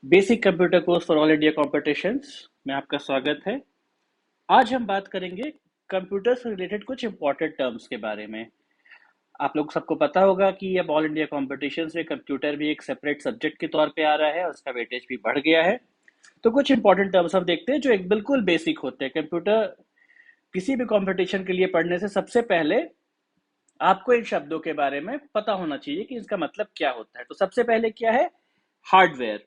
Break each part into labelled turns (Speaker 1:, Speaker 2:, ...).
Speaker 1: Basic computer course for all India competitions में आपका स्वागत है। आज हम बात करेंगे कंप्यूटर से रिलेटेड कुछ इंपॉर्टेंट टर्म्स के बारे में। आप लोग सबको पता होगा कि अब ऑल इंडिया कॉम्पिटिशन्स में कंप्यूटर भी एक सेपरेट सब्जेक्ट के तौर पे आ रहा है और उसका वेटेज भी बढ़ गया है। तो कुछ इंपॉर्टेंट टर्म्स हम देखते हैं जो एक बिल्कुल बेसिक होते हैं। कंप्यूटर किसी भी कॉम्पिटिशन के लिए पढ़ने से सबसे पहले आपको इन शब्दों के बारे में पता होना चाहिए कि इसका मतलब क्या होता है। तो सबसे पहले क्या है? हार्डवेयर।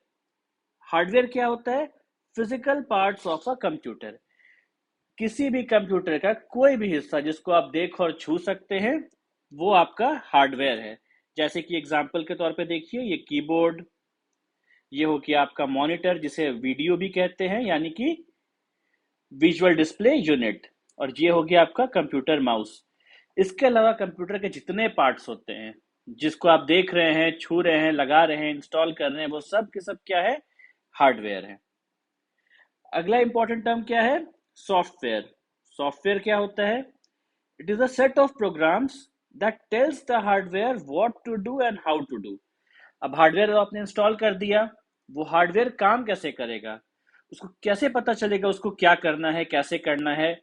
Speaker 1: हार्डवेयर क्या होता है? Physical parts of a computer. किसी भी कंप्यूटर का कोई भी हिस्सा जिसको आप देख और छू सकते हैं वो आपका हार्डवेयर है। जैसे कि एग्जांपल के तौर पे देखिए, ये कीबोर्ड, ये हो गया आपका मॉनिटर जिसे वीडियो भी कहते हैं यानी कि विजुअल डिस्प्ले यूनिट, और ये हो गया आपका कंप्यूटर माउस। इसके अलावा कंप्यूटर के जितने पार्ट्स होते हैं जिसको आप देख रहे हैं, छू रहे हैं, लगा रहे हैं, इंस्टॉल कर रहे हैं, वो सब के सब क्या है? हार्डवेयर है। अगला इंपॉर्टेंट टर्म क्या है? सॉफ्टवेयर। सॉफ्टवेयर क्या होता है? It is a set of programs that tells the hardware what to do and how to do. अब हार्डवेयर आपने इंस्टॉल कर दिया, वो हार्डवेयर काम कैसे करेगा, उसको कैसे पता चलेगा उसको क्या करना है, कैसे करना है।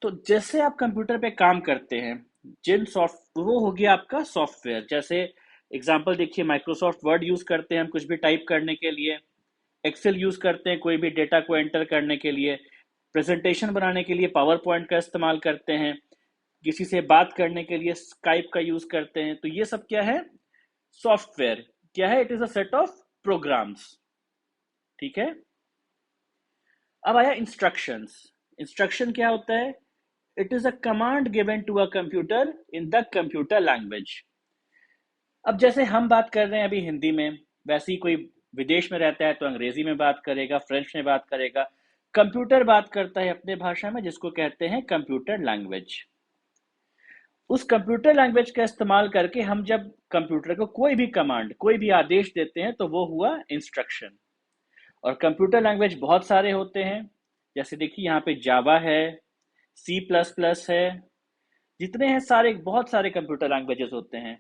Speaker 1: तो जैसे आप कंप्यूटर पे काम करते हैं, जिन सॉफ्ट वो हो गया आपका सॉफ्टवेयर। जैसे एग्जांपल देखिए, माइक्रोसॉफ्ट वर्ड यूज करते हैं हम कुछ भी टाइप करने के लिए, एक्सेल यूज करते हैं कोई भी डेटा को एंटर करने के लिए, प्रेजेंटेशन बनाने के लिए पावर पॉइंट का इस्तेमाल करते हैं, किसी से बात करने के लिए स्काइप का यूज करते हैं। तो ये सब क्या है? सॉफ्टवेयर। क्या है? It is a set of programs. ठीक है। अब आया इंस्ट्रक्शंस। इंस्ट्रक्शन क्या होता है? It is a command given to a computer in the computer language. अब जैसे हम बात कर रहे हैं अभी हिंदी में, वैसे ही कोई विदेश में रहता है तो अंग्रेजी में बात करेगा, फ्रेंच में बात करेगा। कंप्यूटर बात करता है अपने भाषा में जिसको कहते हैं कंप्यूटर लैंग्वेज। उस कंप्यूटर लैंग्वेज का इस्तेमाल करके हम जब कंप्यूटर को कोई भी कमांड, कोई भी आदेश देते हैं तो वो हुआ इंस्ट्रक्शन। और कंप्यूटर लैंग्वेज बहुत सारे होते हैं। जैसे देखिए यहाँ पे जावा है, सी प्लस प्लस है, जितने हैं सारे, बहुत सारे कंप्यूटर लैंग्वेजेस होते हैं।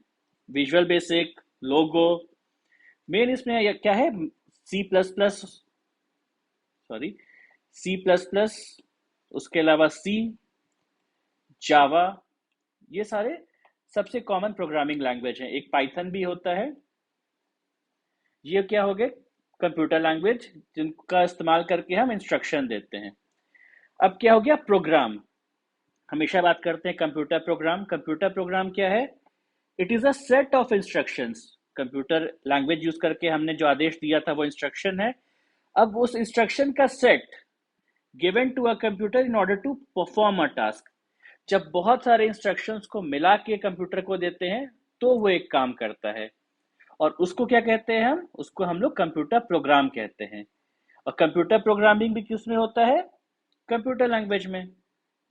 Speaker 1: विजुअल बेसिक, लोगो, मेन इसमें क्या है? C plus plus, sorry, C plus plus, उसके अलावा सी, जावा, ये सारे सबसे कॉमन प्रोग्रामिंग लैंग्वेज हैं। एक पाइथन भी होता है। ये क्या हो गए? कंप्यूटर लैंग्वेज जिनका इस्तेमाल करके हम इंस्ट्रक्शन देते हैं। अब क्या हो गया? प्रोग्राम। हमेशा बात करते हैं कंप्यूटर प्रोग्राम। कंप्यूटर प्रोग्राम क्या है? It is a set of instructions. Computer language use करके हमने जो आदेश दिया था वो इंस्ट्रक्शन है। अब उस इंस्ट्रक्शन का set given to a computer in order to perform a task. जब बहुत सारे इंस्ट्रक्शंस को मिला के कंप्यूटर को देते हैं तो वो एक काम करता है, और उसको क्या कहते हैं? हम उसको हम लोग कंप्यूटर प्रोग्राम कहते हैं। और कंप्यूटर प्रोग्रामिंग भी किसमें होता है? कंप्यूटर लैंग्वेज में,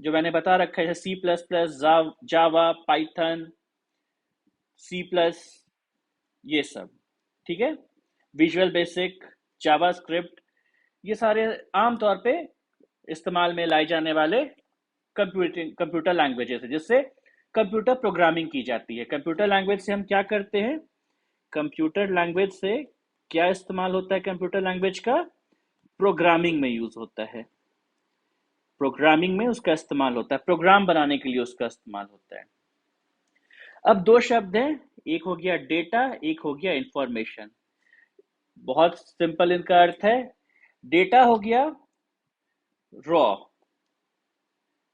Speaker 1: जो मैंने बता रखा है, सी प्लस प्लस, जावा, पाइथन, सी प्लस, ये सब। ठीक है। विजुअल बेसिक, जावास्क्रिप्ट, ये सारे आमतौर पे इस्तेमाल में लाए जाने वाले कंप्यूटर लैंग्वेजेस है जिससे कंप्यूटर प्रोग्रामिंग की जाती है। कंप्यूटर लैंग्वेज से हम क्या करते हैं? कंप्यूटर लैंग्वेज से क्या इस्तेमाल होता है? कंप्यूटर लैंग्वेज का प्रोग्रामिंग में यूज होता है। प्रोग्रामिंग में उसका इस्तेमाल होता है, प्रोग्राम बनाने के लिए उसका इस्तेमाल होता है। अब दो शब्द हैं, एक हो गया डेटा, एक हो गया इंफॉर्मेशन। बहुत सिंपल इनका अर्थ है। डेटा हो गया रॉ,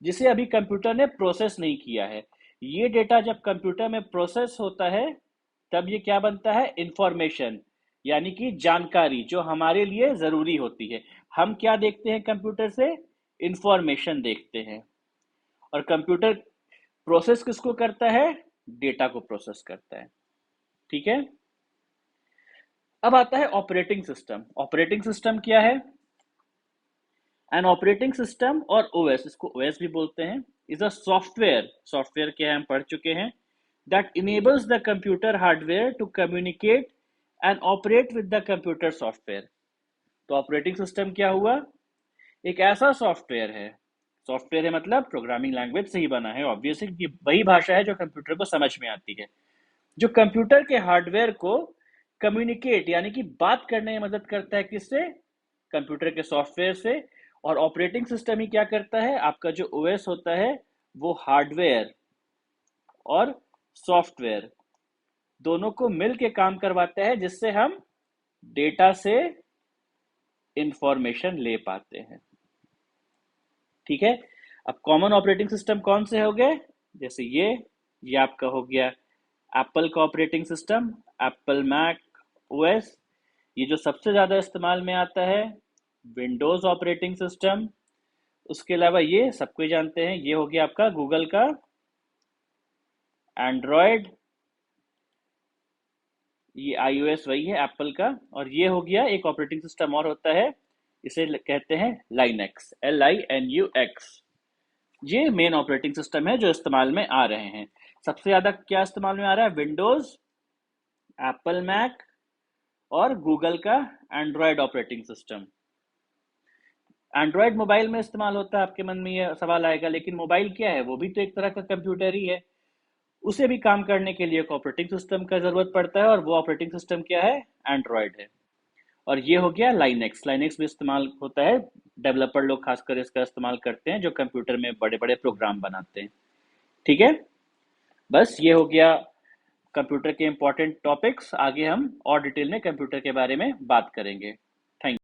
Speaker 1: जिसे अभी कंप्यूटर ने प्रोसेस नहीं किया है। ये डेटा जब कंप्यूटर में प्रोसेस होता है तब ये क्या बनता है? इंफॉर्मेशन, यानी कि जानकारी जो हमारे लिए जरूरी होती है। हम क्या देखते हैं कंप्यूटर से? इंफॉर्मेशन देखते हैं। और कंप्यूटर प्रोसेस किसको करता है? डेटा को प्रोसेस करता है। ठीक है। अब आता है ऑपरेटिंग सिस्टम। ऑपरेटिंग सिस्टम क्या है? एन ऑपरेटिंग सिस्टम और ओएस, इसको ओएस भी बोलते हैं, इज अ सॉफ्टवेयर। सॉफ्टवेयर क्या है हम पढ़ चुके हैं। That enables the computer hardware to communicate and operate with the computer software. तो ऑपरेटिंग सिस्टम क्या हुआ? एक ऐसा सॉफ्टवेयर है, सॉफ्टवेयर है मतलब प्रोग्रामिंग लैंग्वेज से ही बना है, ऑब्वियसली वही भाषा है जो कंप्यूटर को समझ में आती है, जो कंप्यूटर के हार्डवेयर को कम्युनिकेट यानी कि बात करने में मदद करता है किससे? कंप्यूटर के सॉफ्टवेयर से। और ऑपरेटिंग सिस्टम ही क्या करता है? आपका जो ओएस होता है वो हार्डवेयर और सॉफ्टवेयर दोनों को मिल के काम करवाता है, जिससे हम डेटा से इंफॉर्मेशन ले पाते हैं। ठीक है। अब कॉमन ऑपरेटिंग सिस्टम कौन से हो गए? जैसे ये आपका हो गया एप्पल का operating system, Apple Mac OS. ये जो सबसे ज़्यादा इस्तेमाल में आता है, विंडोज़ ऑपरेटिंग सिस्टम। उसके अलावा ये सबको ही जानते हैं, ये हो गया आपका गूगल का एंड्रॉयड। ये iOS वही है एप्पल का। और ये हो गया एक ऑपरेटिंग सिस्टम और होता है, इसे कहते हैं लाइनेक्स, LINUX। ये मेन ऑपरेटिंग सिस्टम है जो इस्तेमाल में आ रहे हैं। सबसे ज़्यादा क्या इस्तेमाल में आ रहा है? विंडोज़, एप्पल मैक और गूगल का Android operating system. Android mobile में इस्तेमाल होता है, आपके मन में ये सवाल आएगा, लेकिन मोबाइल क्या है? वो भी तो एक तरह का कंप्यूटर ही है। उसे भी काम करने के लिए एक ऑपरेटिंग सिस्टम का जरूरत पड़ता है, और वो ऑपरेटिंग सिस्टम क्या है? एंड्रॉयड है। और ये हो गया लाइनेक्स। लाइनेक्स भी इस्तेमाल होता है, डेवलपर लोग खासकर इसका इस्तेमाल करते हैं जो कंप्यूटर में बड़े बड़े प्रोग्राम बनाते हैं। ठीक है। बस ये हो गया कंप्यूटर के इंपॉर्टेंट टॉपिक्स। आगे हम और डिटेल में कंप्यूटर के बारे में बात करेंगे।